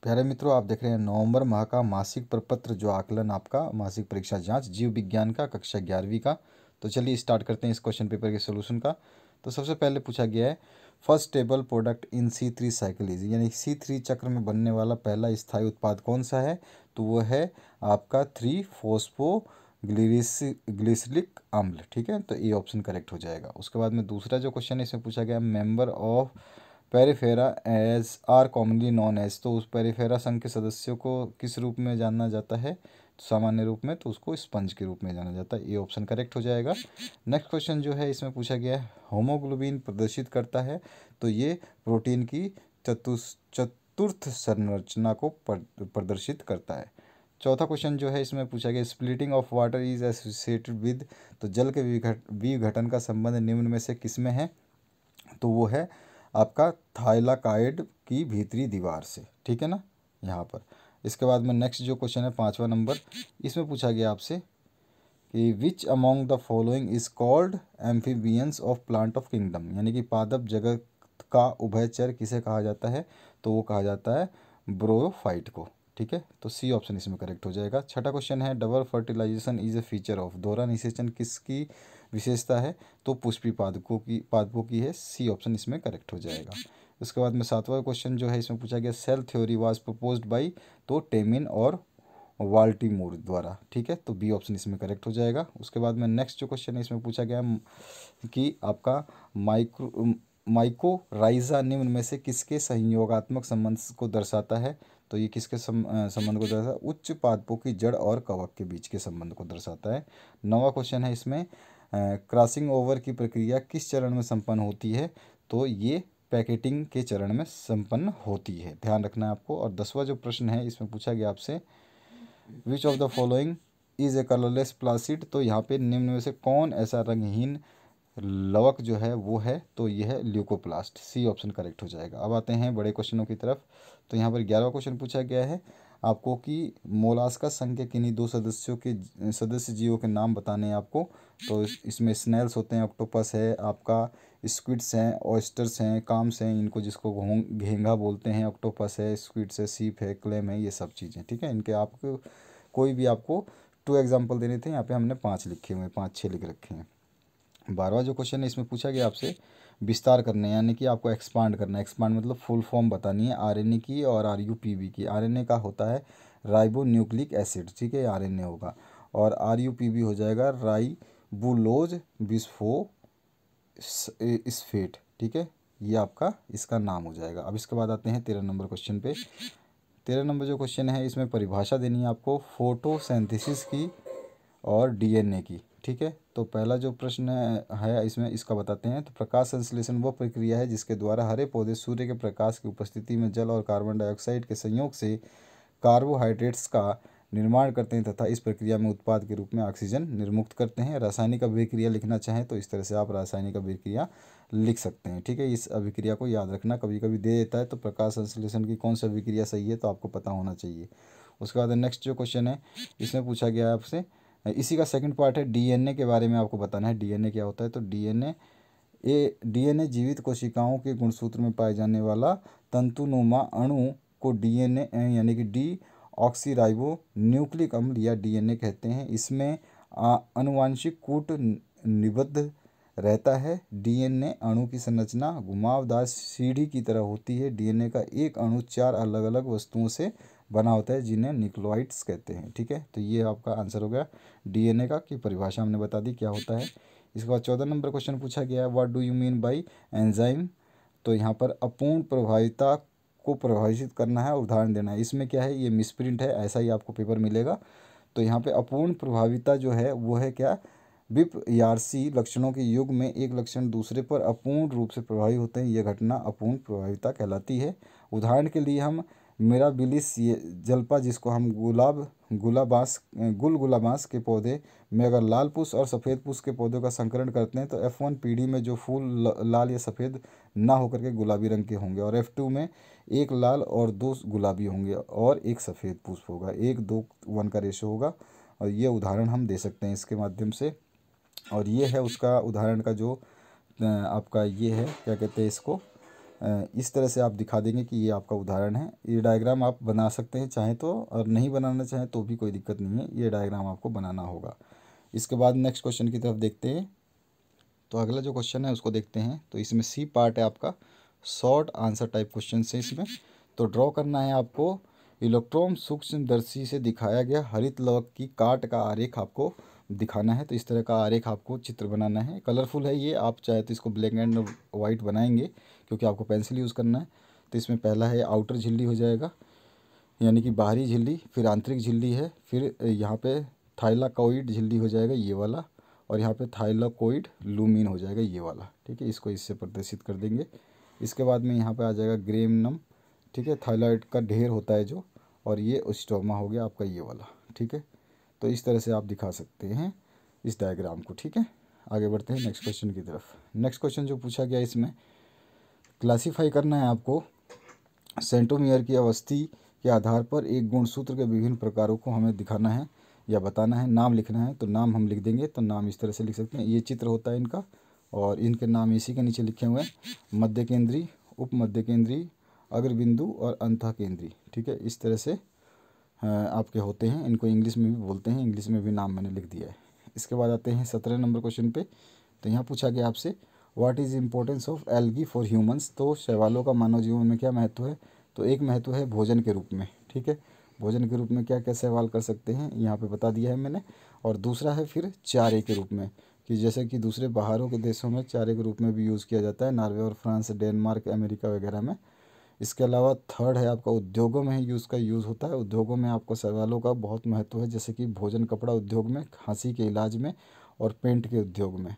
प्यारे मित्रों, आप देख रहे हैं नवंबर माह का मासिक प्रपत्र जो आकलन आपका मासिक परीक्षा जांच जीव विज्ञान का कक्षा 11वीं का। तो चलिए स्टार्ट करते हैं इस क्वेश्चन पेपर के सोल्यूशन का। तो सबसे पहले पूछा गया है first stable product in C3 cycle is, यानी C3 चक्र में बनने वाला पहला स्थायी उत्पाद कौन सा है। तो वो है आपका 3 फोस्फो ग्लिसरिक अम्ल। ठीक है, तो ये ऑप्शन करेक्ट हो जाएगा। उसके बाद में दूसरा जो क्वेश्चन है इसमें पूछा गया member of porifera as are commonly known as, तो उस पेरिफेरा संघ के सदस्यों को किस रूप में जाना जाता है। तो सामान्य रूप में तो उसको स्पंज के रूप में जाना जाता है। ये ऑप्शन करेक्ट हो जाएगा। नेक्स्ट क्वेश्चन जो है इसमें पूछा गया है होमोग्लोबिन प्रदर्शित करता है, तो ये प्रोटीन की चतुर्थ संरचना को प्रदर्शित करता है। चौथा क्वेश्चन जो है इसमें पूछा गया splitting of water is associated with, तो जल के विघटन का संबंध निम्न में से किसमें है। तो वो है आपका थाइलाकाइड की भीतरी दीवार से। ठीक है ना, यहाँ पर। इसके बाद में नेक्स्ट जो क्वेश्चन है 5वां नंबर, इसमें पूछा गया आपसे कि which among the following is called amphibians of plant of kingdom, यानी कि पादप जगत का उभयचर किसे कहा जाता है। तो वो कहा जाता है ब्रोफाइट को। ठीक है, तो सी ऑप्शन इसमें करेक्ट हो जाएगा। छठा क्वेश्चन है double fertilization is a feature of, दोहरा निषेचन किसकी विशेषता है। तो पुष्पी पादपों की है। सी ऑप्शन इसमें करेक्ट हो जाएगा। उसके बाद में 7वां क्वेश्चन जो है इसमें पूछा गया cell theory was proposed by, तो टेमिन और वाल्टीमोर द्वारा। ठीक है, तो बी ऑप्शन इसमें करेक्ट हो जाएगा। उसके बाद में नेक्स्ट जो क्वेश्चन है इसमें पूछा गया कि आपका माइकोराइजा निम्न में से किसके संयोगात्मक संबंध को दर्शाता है। तो ये किसके संबंध को दर्शाता है, उच्च पादपों की जड़ और कवक के बीच के संबंध को दर्शाता है। 9वां क्वेश्चन है इसमें क्रॉसिंग ओवर की प्रक्रिया किस चरण में संपन्न होती है। तो ये पैकेटिंग के चरण में संपन्न होती है, ध्यान रखना है आपको। और 10वां जो प्रश्न है इसमें पूछा गया आपसे which of the following is a colourless placid, तो यहाँ पे निम्न में से कौन ऐसा रंगहीन लवक जो है वो है। तो ये है ल्यूकोप्लास्ट। सी ऑप्शन करेक्ट हो जाएगा। अब आते हैं बड़े क्वेश्चनों की तरफ। तो यहाँ पर 11वां क्वेश्चन पूछा गया है आपको कि मोलास्का संघ के किन्हीं दो सदस्य जीवों के नाम बताने हैं आपको। तो इसमें स्नेल्स होते हैं, ऑक्टोपस है आपका, स्क्विड्स हैं, ऑयस्टर्स हैं, काम्स हैं, इनको जिसको घेंगा बोलते हैं, ऑक्टोपस है, स्क्विड्स है, सीप है, क्लेम है, ये सब चीज़ें। ठीक है, इनके आपको कोई भी आपको 2 एग्जाम्पल देने थे, यहाँ पे हमने 5 लिखे हुए हैं, 5-6 लिख रखे हैं। 12वां जो क्वेश्चन है इसमें पूछा गया आपसे विस्तार करना है, यानी कि आपको एक्सपांड करना है। एक्सपांड मतलब फुल फॉर्म बतानी है आरएनए की और आरयूपीवी की। आरएनए का होता है राइबो न्यूक्लिक एसिड। ठीक है, आरएनए होगा। और आरयूपीवी हो जाएगा राइबुलोज बिस्फोस्फेट। ठीक है, ये आपका इसका नाम हो जाएगा। अब इसके बाद आते हैं 13 नंबर क्वेश्चन पे। 13 नंबर जो क्वेश्चन है इसमें परिभाषा देनी है आपको फोटोसिंथेसिस की और डीएनए की। ठीक है, तो पहला जो प्रश्न है इसमें इसका बताते हैं। तो प्रकाश संश्लेषण वो प्रक्रिया है जिसके द्वारा हरे पौधे सूर्य के प्रकाश की उपस्थिति में जल और कार्बन डाइऑक्साइड के संयोग से कार्बोहाइड्रेट्स का निर्माण करते हैं तथा इस प्रक्रिया में उत्पाद के रूप में ऑक्सीजन निर्मुक्त करते हैं। रासायनिक अभिक्रिया लिखना चाहें तो इस तरह से आप रासायनिक अभिक्रिया लिख सकते हैं। ठीक है, इस अभिक्रिया को याद रखना, कभी कभी दे देता है तो प्रकाश संश्लेषण की कौन सी अभिक्रिया सही है तो आपको पता होना चाहिए। उसके बाद नेक्स्ट जो क्वेश्चन है इसमें पूछा गया है आपसे, इसी का सेकंड पार्ट है डीएनए के बारे में आपको बताना है। डीएनए क्या होता है। तो डीएनए जीवित कोशिकाओं के गुणसूत्र में पाए जाने वाला तंतुनुमा अणु को डीएनए यानी कि डी ऑक्सीराइबो न्यूक्लिक अम्ल या डीएनए कहते हैं। इसमें आनुवांशिक कूट निबद्ध रहता है। डीएनए अणु की संरचना घुमावदार सीढ़ी की तरह होती है। डीएनए का एक अणु 4 अलग अलग वस्तुओं से बना होता है जिन्हें न्यूक्लियोइड्स कहते हैं। ठीक है, तो ये आपका आंसर हो गया डीएनए का, की परिभाषा हमने बता दी क्या होता है। इसके बाद 14 नंबर क्वेश्चन पूछा गया है what do you mean by enzyme. तो यहाँ पर अपूर्ण प्रभाविता को परिभाषित करना है, उदाहरण देना है। इसमें क्या है, ये मिसप्रिंट है, ऐसा ही आपको पेपर मिलेगा। तो यहाँ पे अपूर्ण प्रभाविता जो है वो है क्या, विपर्यासी लक्षणों के युग में एक लक्षण दूसरे पर अपूर्ण रूप से प्रभावी होते हैं, यह घटना अपूर्ण प्रभाविता कहलाती है। उदाहरण के लिए हम मिराबिलिस ये जल्पा, जिसको हम गुलाबांस के पौधे में अगर लाल पुष्प और सफ़ेद पुष्प के पौधों का संकरण करते हैं तो F1 पीढ़ी में जो फूल लाल या सफ़ेद ना होकर के गुलाबी रंग के होंगे, और F2 में एक लाल और 2 गुलाबी होंगे और एक सफ़ेद पुष्प होगा, 1:2:1 का रेशो होगा। और ये उदाहरण हम दे सकते हैं इसके माध्यम से। और ये है उसका उदाहरण का जो आपका ये है क्या कहते हैं इसको, इस तरह से आप दिखा देंगे कि ये आपका उदाहरण है। ये डायग्राम आप बना सकते हैं चाहें तो, और नहीं बनाना चाहें तो भी कोई दिक्कत नहीं है, ये डायग्राम आपको बनाना होगा। इसके बाद नेक्स्ट क्वेश्चन की तरफ देखते हैं। तो अगला जो क्वेश्चन है उसको देखते हैं। तो इसमें सी पार्ट है आपका, शॉर्ट आंसर टाइप क्वेश्चन है इसमें। तो ड्रॉ करना है आपको, इलेक्ट्रॉन सूक्ष्मदर्शी से दिखाया गया हरित लवक की काट का आरेख आपको दिखाना है। तो इस तरह का आरेख आपको चित्र बनाना है। कलरफुल है ये, आप चाहे तो इसको ब्लैक एंड वाइट बनाएंगे क्योंकि आपको पेंसिल यूज़ करना है। तो इसमें पहला है आउटर झिल्ली हो जाएगा, यानी कि बाहरी झिल्ली, फिर आंतरिक झिल्ली है, फिर यहाँ पे थाइलाकॉइड झिल्ली हो जाएगा ये वाला, और यहाँ पे थाइलाकॉइड लूमिन हो जाएगा ये वाला। ठीक है, इसको इससे प्रदर्शित कर देंगे। इसके बाद में यहाँ पे आ जाएगा ग्रेमनम, ठीक है, थायराइड का ढेर होता है जो, और ये स्टोमा हो गया आपका ये वाला। ठीक है, तो इस तरह से आप दिखा सकते हैं इस डायग्राम को। ठीक है, आगे बढ़ते हैं नेक्स्ट क्वेश्चन की तरफ। नेक्स्ट क्वेश्चन जो पूछा गया इसमें क्लासीफाई करना है आपको, सेंट्रोमियर की अवस्थी के आधार पर एक गुणसूत्र के विभिन्न प्रकारों को हमें दिखाना है या बताना है। नाम लिखना है, तो नाम हम लिख देंगे। तो नाम इस तरह से लिख सकते हैं, ये चित्र होता है इनका, और इनके नाम इसी के नीचे लिखे हुए हैं, मध्य केंद्री, उप मध्य केंद्री, अग्रबिंदु और अंतः केंद्री। ठीक है, इस तरह से आपके होते हैं। इनको इंग्लिश में भी बोलते हैं, इंग्लिश में भी नाम मैंने लिख दिया है। इसके बाद आते हैं 17 नंबर क्वेश्चन पे। तो यहाँ पूछा गया आपसे, what is importance of algae for humans. तो शैवालों का मानव जीवन में क्या महत्व है। तो एक महत्व है भोजन के रूप में। ठीक है, भोजन के रूप में क्या क्या शैवाल कर सकते हैं यहाँ पे बता दिया है मैंने। और दूसरा है फिर चारे के रूप में, कि जैसे कि दूसरे बाहरों के देशों में चारे के रूप में भी यूज़ किया जाता है, नॉर्वे और फ्रांस, डेनमार्क, अमेरिका वगैरह में। इसके अलावा थर्ड है आपका उद्योगों में ही का यूज़ होता है। उद्योगों में आपको शैवालों का बहुत महत्व है, जैसे कि भोजन कपड़ा उद्योग में, खांसी के इलाज में, और पेंट के उद्योग में।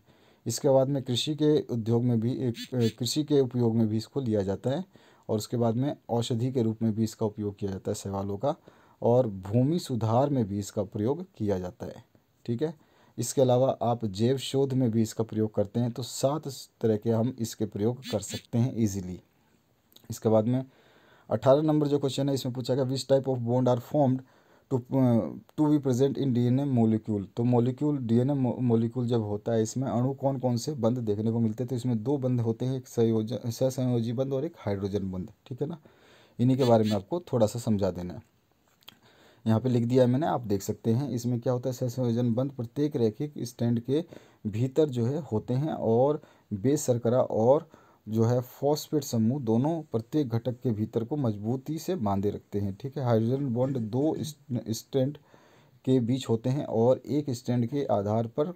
इसके बाद में कृषि के उद्योग में भी कृषि के उपयोग में भी इसको लिया जाता है। और उसके बाद में औषधि के रूप में भी इसका उपयोग किया जाता है शैवालों का, और भूमि सुधार में भी इसका प्रयोग किया जाता है। ठीक है, इसके अलावा आप जैव शोध में भी इसका प्रयोग करते हैं। तो 7 तरह के हम इसके प्रयोग कर सकते हैं ईजिली। इसके बाद में 18 नंबर जो क्वेश्चन है इसमें पूछा गया, which type of bond are formed to be present in DNA molecule. तो मोलिक्यूल, डीएनए मोलिक्यूल जब होता है इसमें अणु कौन कौन से बंद देखने को मिलते हैं। तो इसमें 2 बंद होते हैं, एक सहसंयोजी बंद और एक हाइड्रोजन बंद। ठीक है ना, इन्हीं के बारे में आपको थोड़ा सा समझा देना है। यहाँ पे लिख दिया है मैंने, आप देख सकते हैं। इसमें क्या होता है, सहसंयोजन बंद प्रत्येक रैखिक स्टैंड के भीतर जो है होते हैं, और बेस शर्करा और जो है फॉस्फेट समूह दोनों प्रत्येक घटक के भीतर को मजबूती से बांधे रखते हैं। ठीक है, हाइड्रोजन बॉन्ड 2 स्टैंड के बीच होते हैं, और एक स्टैंड के आधार पर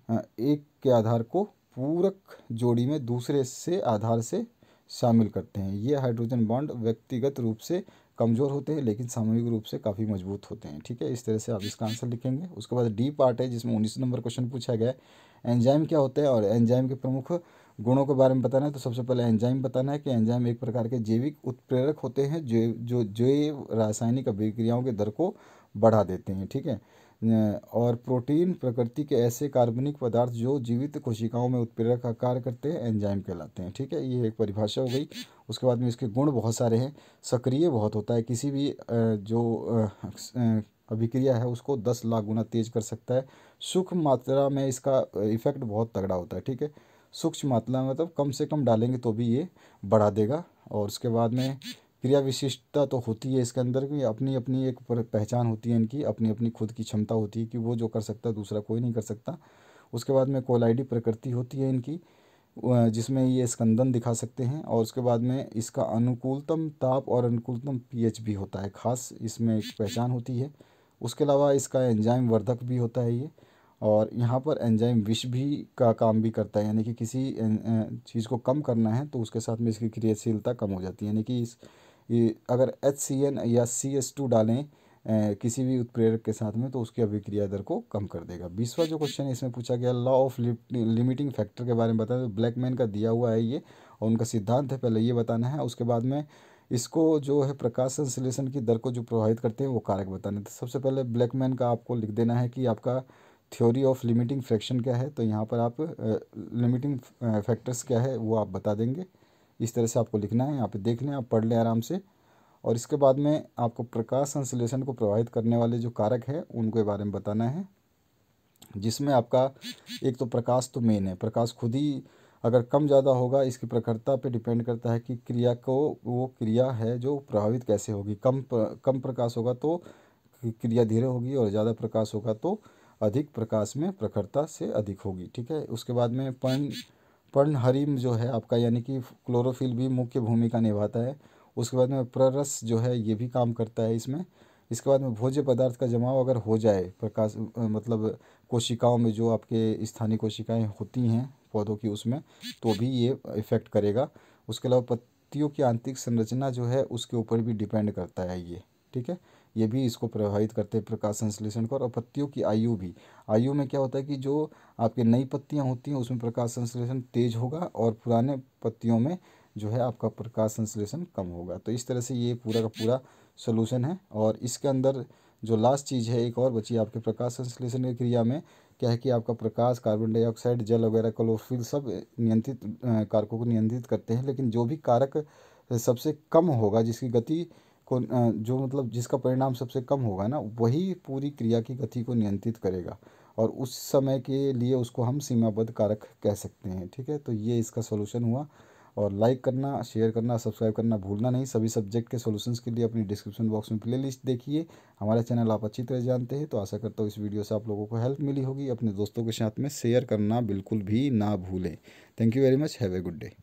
एक के आधार को पूरक जोड़ी में दूसरे से आधार से शामिल करते हैं। ये हाइड्रोजन बॉन्ड व्यक्तिगत रूप से कमज़ोर होते हैं लेकिन सामूहिक रूप से काफ़ी मजबूत होते हैं। ठीक है, इस तरह से आप इसका आंसर लिखेंगे। उसके बाद डी पार्ट है जिसमें 19 नंबर क्वेश्चन पूछा गया है, एंजाइम क्या होता है और एंजाइम के प्रमुख गुणों के बारे में बताना है। तो सबसे पहले एंजाइम बताना है कि एंजाइम एक प्रकार के जैविक उत्प्रेरक होते हैं जो जैव रासायनिक अभिक्रियाओं के दर को बढ़ा देते हैं। ठीक है, और प्रोटीन प्रकृति के ऐसे कार्बनिक पदार्थ जो जीवित कोशिकाओं में उत्प्रेरक का कार्य करते हैं एंजाइम कहलाते हैं। ठीक है, ये एक परिभाषा हो गई। उसके बाद में इसके गुण बहुत सारे हैं। सक्रिय बहुत होता है, किसी भी जो अभिक्रिया है उसको 10 लाख गुना तेज कर सकता है। सूक्ष्म मात्रा में इसका इफेक्ट बहुत तगड़ा होता है। ठीक है, सूक्ष्म मात्रा मतलब कम से कम डालेंगे तो भी ये बढ़ा देगा। और उसके बाद में क्रिया विशिष्टता तो होती है इसके अंदर की, अपनी अपनी एक पहचान होती है इनकी, अपनी अपनी खुद की क्षमता होती है कि वो जो कर सकता है दूसरा कोई नहीं कर सकता। उसके बाद में कोलाइडी प्रकृति होती है इनकी, जिसमें ये स्कंदन दिखा सकते हैं। और उसके बाद में इसका अनुकूलतम ताप और अनुकूलतम पीएच भी होता है, खास इसमें एक पहचान होती है। उसके अलावा इसका एंजाइम वर्धक भी होता है ये, और यहाँ पर एंजाइम विष भी का काम भी करता है, यानी कि किसी चीज़ को कम करना है तो उसके साथ में इसकी क्रियाशीलता कम हो जाती है। यानी कि ये अगर HCN या CS2 डालें किसी भी उत्प्रेरक के साथ में तो उसकी अभिक्रिया दर को कम कर देगा। 20वां जो क्वेश्चन है इसमें पूछा गया, लॉ ऑफ लिमिटिंग फैक्टर के बारे में बताएं। तो ब्लैकमैन का दिया हुआ है ये, और उनका सिद्धांत है, पहले ये बताना है। उसके बाद में इसको जो है प्रकाश संश्लेषण की दर को जो प्रभावित करते हैं वो कारक बताने। तो सबसे पहले ब्लैकमैन का आपको लिख देना है कि आपका थ्योरी ऑफ लिमिटिंग फ्रैक्शन क्या है। तो यहाँ पर आप लिमिटिंग फैक्टर्स क्या है वो आप बता देंगे। इस तरह से आपको लिखना है, यहाँ पे देख लें, आप पढ़ लें आराम से। और इसके बाद में आपको प्रकाश संश्लेषण को प्रभावित करने वाले जो कारक हैं उनके बारे में बताना है, जिसमें आपका एक तो प्रकाश तो मेन है, प्रकाश खुद ही अगर कम ज़्यादा होगा, इसकी प्रखरता पे डिपेंड करता है कि क्रिया को, वो क्रिया है जो प्रभावित कैसे होगी। कम प्रकाश होगा तो क्रिया धीरे होगी, और ज़्यादा प्रकाश होगा तो अधिक प्रकाश में प्रखरता से अधिक होगी। ठीक है। उसके बाद में पर्णहरिम जो है आपका, यानी कि क्लोरोफिल भी मुख्य भूमिका निभाता है। उसके बाद में प्ररस जो है ये भी काम करता है इसमें। इसके बाद में भोज्य पदार्थ का जमाव अगर हो जाए प्रकाश मतलब कोशिकाओं में, जो आपके स्थानीय कोशिकाएं होती हैं पौधों की, उसमें तो भी ये इफ़ेक्ट करेगा। उसके अलावा पत्तियों की आंतरिक संरचना जो है उसके ऊपर भी डिपेंड करता है ये। ठीक है। ये भी इसको प्रभावित करते हैं प्रकाश संश्लेषण को। और पत्तियों की आयु भी, आयु में क्या होता है कि जो आपके नई पत्तियां होती हैं उसमें प्रकाश संश्लेषण तेज होगा, और पुराने पत्तियों में जो है आपका प्रकाश संश्लेषण कम होगा। तो इस तरह से ये पूरा का पूरा सोल्यूशन है। और इसके अंदर जो लास्ट चीज़ है एक और बची आपके प्रकाश संश्लेषण की क्रिया में, क्या है कि आपका प्रकाश, कार्बन डाइऑक्साइड, जल वगैरह, क्लोरोफिल सब नियंत्रित कारकों को नियंत्रित करते हैं। लेकिन जो भी कारक सबसे कम होगा, जिसकी गति को जो मतलब जिसका परिणाम सबसे कम होगा ना, वही पूरी क्रिया की गति को नियंत्रित करेगा, और उस समय के लिए उसको हम सीमाबद्ध कारक कह सकते हैं। ठीक है। तो ये इसका सॉल्यूशन हुआ। और लाइक करना, शेयर करना, सब्सक्राइब करना भूलना नहीं। सभी सब्जेक्ट के सॉल्यूशंस के लिए अपनी डिस्क्रिप्शन बॉक्स में प्लेलिस्ट देखिए। हमारा चैनल आप अच्छी तरह जानते हैं, तो आशा करता हूँ इस वीडियो से आप लोगों को हेल्प मिली होगी। अपने दोस्तों के साथ में शेयर करना बिल्कुल भी ना भूलें। Thank you very much. Have a good day.